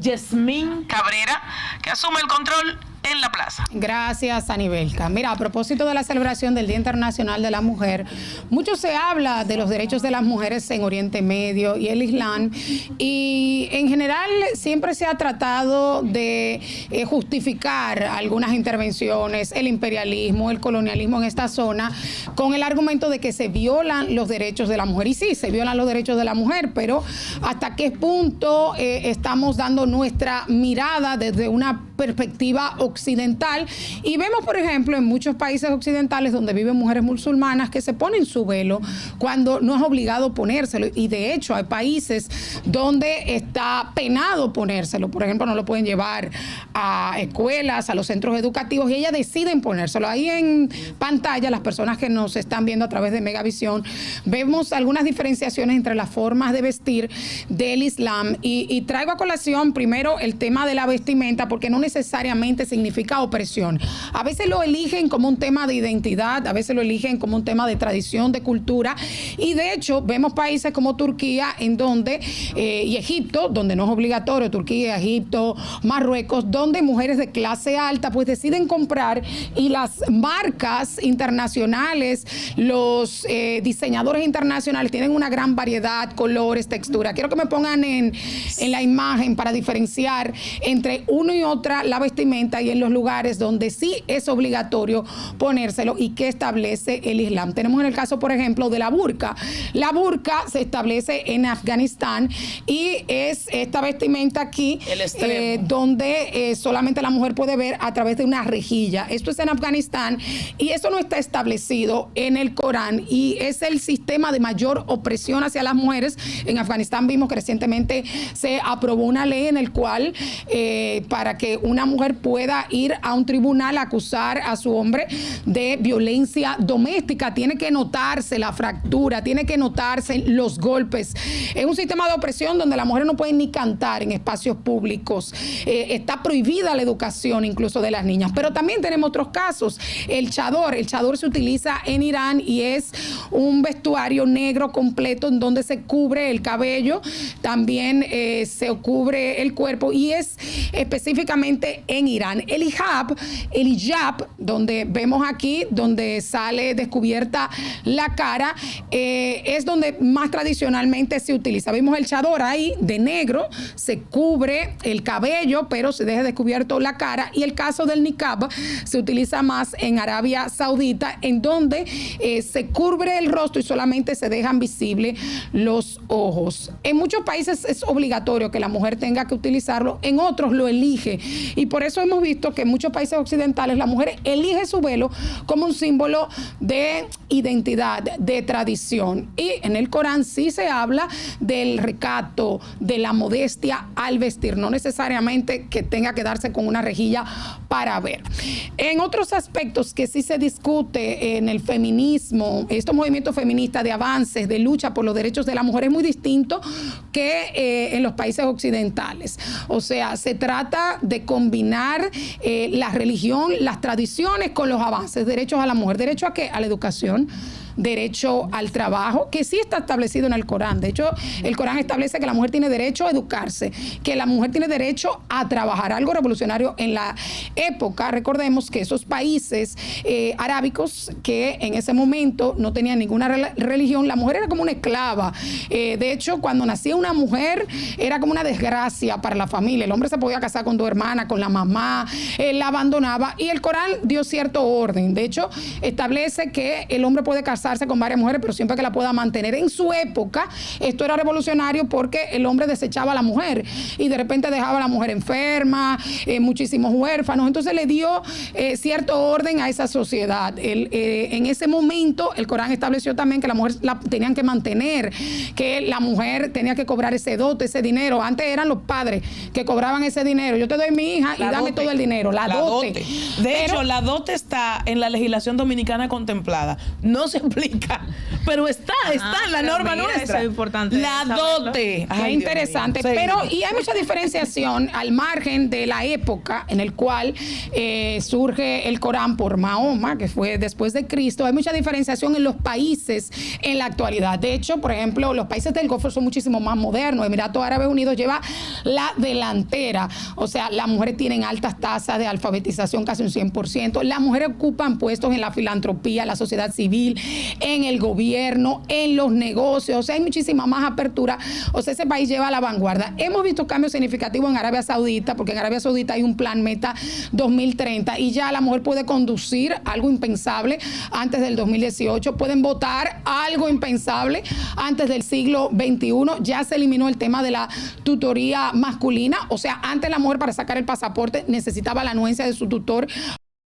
Yasmín Cabrera, que asume el control en la plaza. Gracias, Anibelka. Mira, a propósito de la celebración del Día Internacional de la Mujer, mucho se habla de los derechos de las mujeres en Oriente Medio y el Islam, y en general siempre se ha tratado de justificar algunas intervenciones, el imperialismo, el colonialismo en esta zona, con el argumento de que se violan los derechos de la mujer. Y sí, se violan los derechos de la mujer, pero ¿hasta qué punto estamos dando nuestra mirada desde una perspectiva occidental? Y vemos, por ejemplo, en muchos países occidentales donde viven mujeres musulmanas que se ponen su velo cuando no es obligado ponérselo, y de hecho hay países donde está penado ponérselo. Por ejemplo, no lo pueden llevar a escuelas, a los centros educativos, y ellas deciden ponérselo. Ahí en pantalla, las personas que nos están viendo a través de Megavisión, vemos algunas diferenciaciones entre las formas de vestir del Islam, y traigo a colación primero el tema de la vestimenta, porque no necesariamente significa opresión. A veces lo eligen como un tema de identidad, a veces lo eligen como un tema de tradición, de cultura, y de hecho vemos países como Turquía en donde, y Egipto, donde no es obligatorio, Turquía, Egipto, Marruecos, donde mujeres de clase alta pues deciden comprar, y las marcas internacionales, los diseñadores internacionales tienen una gran variedad, colores, textura. Quiero que me pongan en la imagen para diferenciar entre uno y otra la vestimenta, y en los lugares donde sí es obligatorio ponérselo y que establece el Islam. Tenemos en el caso, por ejemplo, de la burka. La burka se establece en Afganistán, y es esta vestimenta aquí donde solamente la mujer puede ver a través de una rejilla. Esto es en Afganistán, y eso no está establecido en el Corán, y es el sistema de mayor opresión hacia las mujeres. En Afganistán vimos que recientemente se aprobó una ley en el cual para que una mujer pueda ir a un tribunal a acusar a su hombre de violencia doméstica, tiene que notarse la fractura, tiene que notarse los golpes. Es un sistema de opresión donde las mujeres no pueden ni cantar en espacios públicos. Está prohibida la educación incluso de las niñas. Pero también tenemos otros casos. El chador se utiliza en Irán, y es un vestuario negro completo en donde se cubre el cabello, también se cubre el cuerpo, y es específicamente en Irán. El hijab, donde vemos aquí, donde sale descubierta la cara, es donde más tradicionalmente se utiliza. Vimos el chador ahí de negro, se cubre el cabello, pero se deja descubierto la cara. Y el caso del niqab se utiliza más en Arabia Saudita, en donde se cubre el rostro y solamente se dejan visibles los ojos. En muchos países es obligatorio que la mujer tenga que utilizarlo, en otros lo elige, y por eso hemos visto que en muchos países occidentales la mujer elige su velo como un símbolo de identidad, de tradición. Y en el Corán sí se habla del recato, de la modestia al vestir, no necesariamente que tenga que darse con una rejilla para ver. En otros aspectos que sí se discute en el feminismo, estos movimientos feministas de avances, de lucha por los derechos de la mujer, es muy distinto que en los países occidentales. O sea, se trata de combinar la religión, las tradiciones con los avances, derechos a la mujer. ¿Derecho a qué? A la educación, derecho al trabajo, que sí está establecido en el Corán. De hecho, el Corán establece que la mujer tiene derecho a educarse, que la mujer tiene derecho a trabajar, algo revolucionario en la época. Recordemos que esos países arábicos, que en ese momento no tenían ninguna religión, la mujer era como una esclava. De hecho, cuando nacía una mujer, era como una desgracia para la familia. El hombre se podía casar con 2 hermanas, con la mamá, la abandonaba, y el Corán dio cierto orden. De hecho, establece que el hombre puede casarse con varias mujeres, pero siempre que la pueda mantener. En su época, esto era revolucionario porque el hombre desechaba a la mujer y de repente dejaba a la mujer enferma, muchísimos huérfanos. Entonces le dio cierto orden a esa sociedad. En ese momento, el Corán estableció también que la mujer la tenían que mantener, que la mujer tenía que cobrar ese dote, ese dinero. Antes eran los padres que cobraban ese dinero. Yo te doy mi hija y dame todo el dinero, la dote. De hecho, la dote está en la legislación dominicana contemplada. No se aplica. Pero está en la norma nuestra. Eso es importante. La dote. Qué interesante. Pero, y hay mucha diferenciación al margen de la época en el cual surge el Corán por Mahoma, que fue después de Cristo. Hay mucha diferenciación en los países en la actualidad. De hecho, por ejemplo, los países del Golfo son muchísimo más modernos. Emiratos Árabes Unidos lleva la delantera. O sea, las mujeres tienen altas tasas de alfabetización, casi un 100%. Las mujeres ocupan puestos en la filantropía, en la sociedad civil, en el gobierno, en los negocios. O sea, hay muchísima más apertura. O sea, ese país lleva a la vanguardia. Hemos visto cambios significativos en Arabia Saudita, porque en Arabia Saudita hay un plan Meta 2030 y ya la mujer puede conducir, algo impensable antes del 2018. Pueden votar, algo impensable antes del siglo XXI. Ya se eliminó el tema de la tutoría masculina. O sea, antes la mujer para sacar el pasaporte necesitaba la anuencia de su tutor